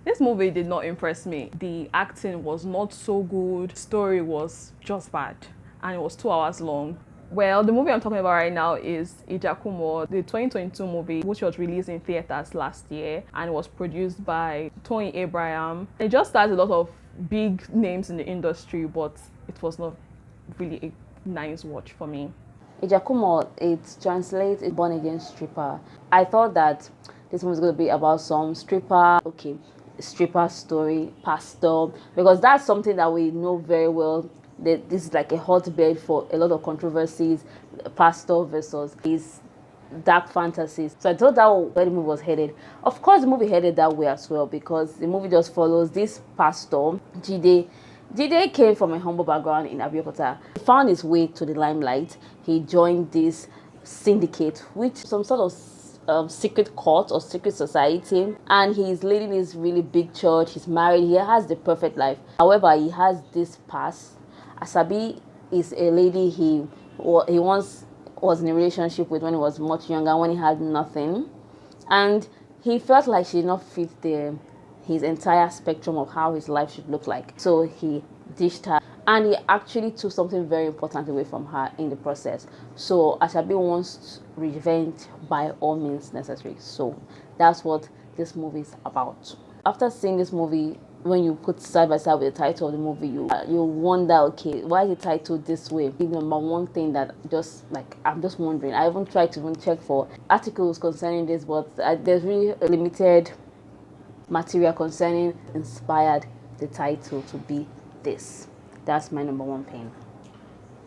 This movie did not impress me. The acting was not so good. Story was just bad. And it was 2 hours long. Well, the movie I'm talking about right now is Ijakumo, the 2022 movie, which was released in theaters last year and was produced by Toyin Abraham. It just stars a lot of big names in the industry, but it was not really a nice watch for me. Ijakumo, it translates born again stripper. I thought that this movie was going to be about some stripper, okay, stripper story, pastor, because that's something that we know very well. That this is like a hotbed for a lot of controversies, pastor versus his dark fantasies. So I thought that where the movie was headed. Of course, the movie headed that way as well because the movie just follows this pastor, Jide. Jide came from a humble background in Abeokuta. He found his way to the limelight. He joined this syndicate, which some sort of secret cult or secret society, and he's leading this really big church. He's married. He has the perfect life. However, he has this past. Asabi is a lady he once was in a relationship with when he was much younger, when he had nothing, and he felt like she did not fit his entire spectrum of how his life should look like. So he ditched her, and he actually took something very important away from her in the process. So Asabi wants revenge by all means necessary. So that's what this movie is about. After seeing this movie, when you put side by side with the title of the movie, you wonder, okay, why is it titled this way? The number one thing that I'm just wondering. I haven't tried to even check for articles concerning this, but there's really limited material concerning inspired the title to be this. That's my number one pain.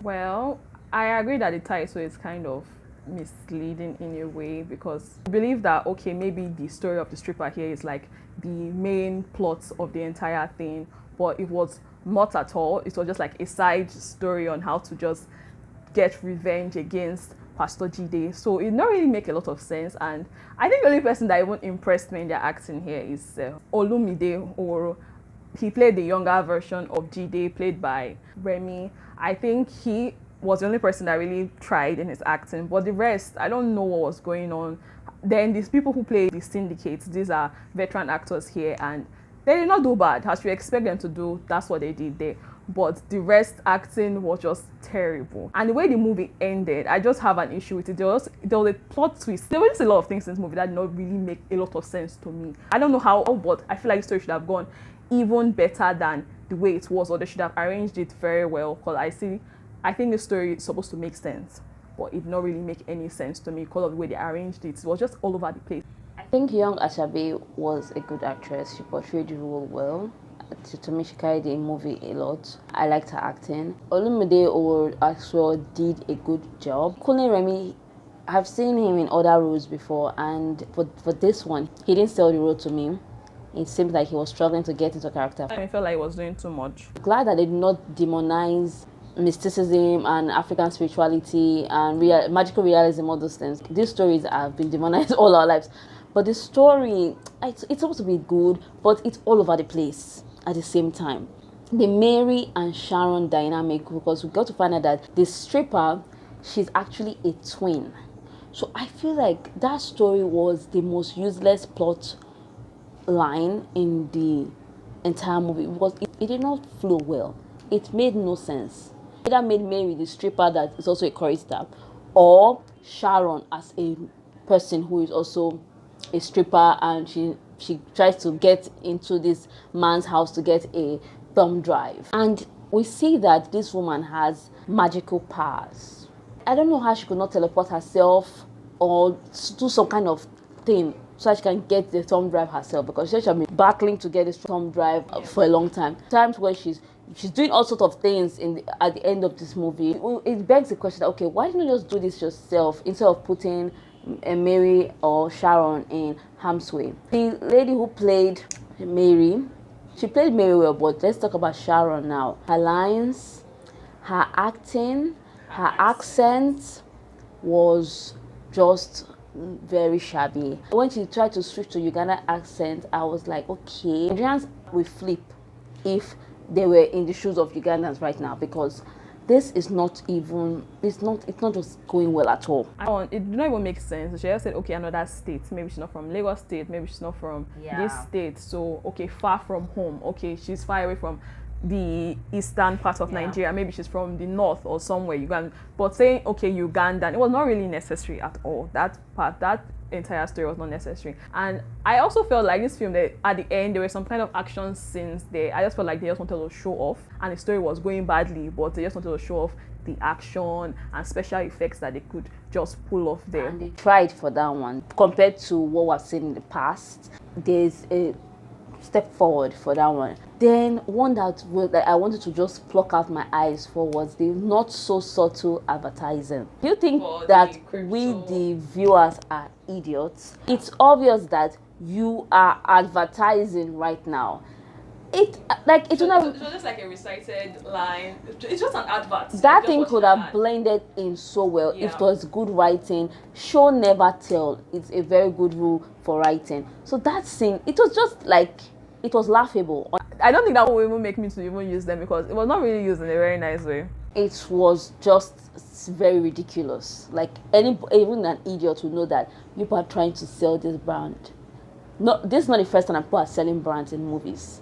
Well, I agree that the title is kind of misleading in a way because I believe that okay, maybe the story of the stripper here is like the main plot of the entire thing, but it was not at all. It was just like a side story on how to just get revenge against Pastor Jide. So it not really make a lot of sense, and I think the only person that even impressed me in their acting here is Olumide Oro. He played the younger version of Jide, played by Remi. I think he was the only person that really tried in his acting, but the rest, I don't know what was going on. Then these people who play the syndicates, these are veteran actors here, and they did not do bad as you expect them to do. That's what they did there, but the rest acting was just terrible. And the way the movie ended, I just have an issue with it. There was a plot twist. There was just a lot of things in this movie that did not really make a lot of sense to me. I don't know how, but I feel like the story should have gone even better than the way it was, or they should have arranged it very well, because I think the story is supposed to make sense, but it did not really make any sense to me because of the way they arranged it. It was just all over the place. I think young Asabi was a good actress. She portrayed the role well. To me, she carried the movie a lot. I liked her acting. Olumide Oro as well did a good job. Kunle Remi, I've seen him in other roles before, and for this one, he didn't sell the role to me. It seemed like he was struggling to get into character. I felt like he was doing too much. Glad that they did not demonize mysticism and African spirituality and magical realism, all those things. These stories have been demonized all our lives. But the story, it's supposed to be good, but it's all over the place at the same time. The Mary and Sharon dynamic, because we got to find out that the stripper, she's actually a twin. So I feel like that story was the most useless plot line in the entire movie because it did not flow well. It made no sense. Either made Mary the stripper that is also a chorister, or Sharon as a person who is also a stripper, and she tries to get into this man's house to get a thumb drive. And we see that this woman has magical powers. I don't know how she could not teleport herself or do some kind of thing so that she can get the thumb drive herself, because she has been battling to get this thumb drive for a long time. Times where she's doing all sorts of things at the end of this movie. It begs the question that, okay, why didn't you just do this yourself instead of putting Mary or Sharon in harm's way? The lady who played Mary, she played Mary well, but let's talk about Sharon now. Her lines, her acting, her accent was just very shabby. When she tried to switch to Uganda accent, I was like, okay, Nigerians will flip if they were in the shoes of Ugandans right now, because this is not even, it's not just going well at all. It did not even make sense. She just said, okay, another state. Maybe she's not from Lagos State. Maybe she's not from this state. So, okay, far from home. Okay, she's far away from the eastern part of Nigeria. Maybe she's from the north or somewhere, Uganda. But saying, okay, Ugandan, it was not really necessary at all. That entire story was not necessary. And I also felt like this film, that at the end there were some kind of action scenes there. I just felt like they just wanted to show off, and the story was going badly, but they just wanted to show off the action and special effects that they could just pull off there. And they tried for that one. Compared to what we've seen in the past, there's a step forward for that one. Then one that I wanted to just pluck out my eyes for was the not so subtle advertising. Do you think that we the viewers are idiots? It's obvious that you are advertising right now. It was just like a recited line. It's just an advert. That thing could have blended in so well if it was good writing. Show never tell. It's a very good rule for writing. So that scene, it was just like, it was laughable. I don't think that will even make me to even use them, because it was not really used in a very nice way. It was just very ridiculous. Like even an idiot would know that people are trying to sell this brand. No, this is not the first time people are selling brands in movies.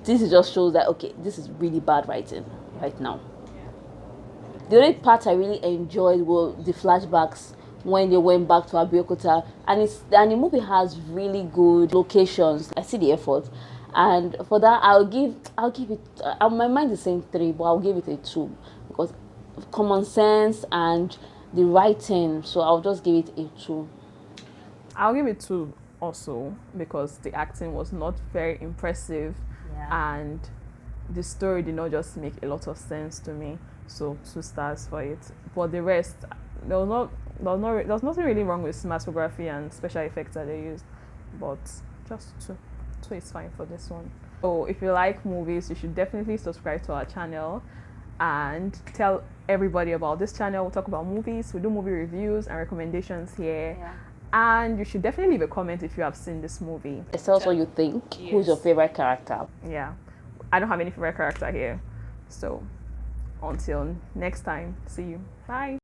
This just shows that, okay, this is really bad writing right now. The only part I really enjoyed were the flashbacks when they went back to Abeokuta, and the movie has really good locations. I see the effort, and for that I'll give it. My mind is saying 3, but I'll give it a 2 because of common sense and the writing. So I'll just give it a 2. I'll give it 2 also, because the acting was not very impressive, and the story did not just make a lot of sense to me. So 2 stars for it. For the rest, there was nothing really wrong with cinematography and special effects that they used, but just 2 is fine for this one. So if you like movies, you should definitely subscribe to our channel and tell everybody about this channel. We talk about movies, we do movie reviews and recommendations here. And you should definitely leave a comment if you have seen this movie. Tell us what you think. Who's your favorite character? Yeah, I don't have any favorite character here. So until next time, see you. Bye.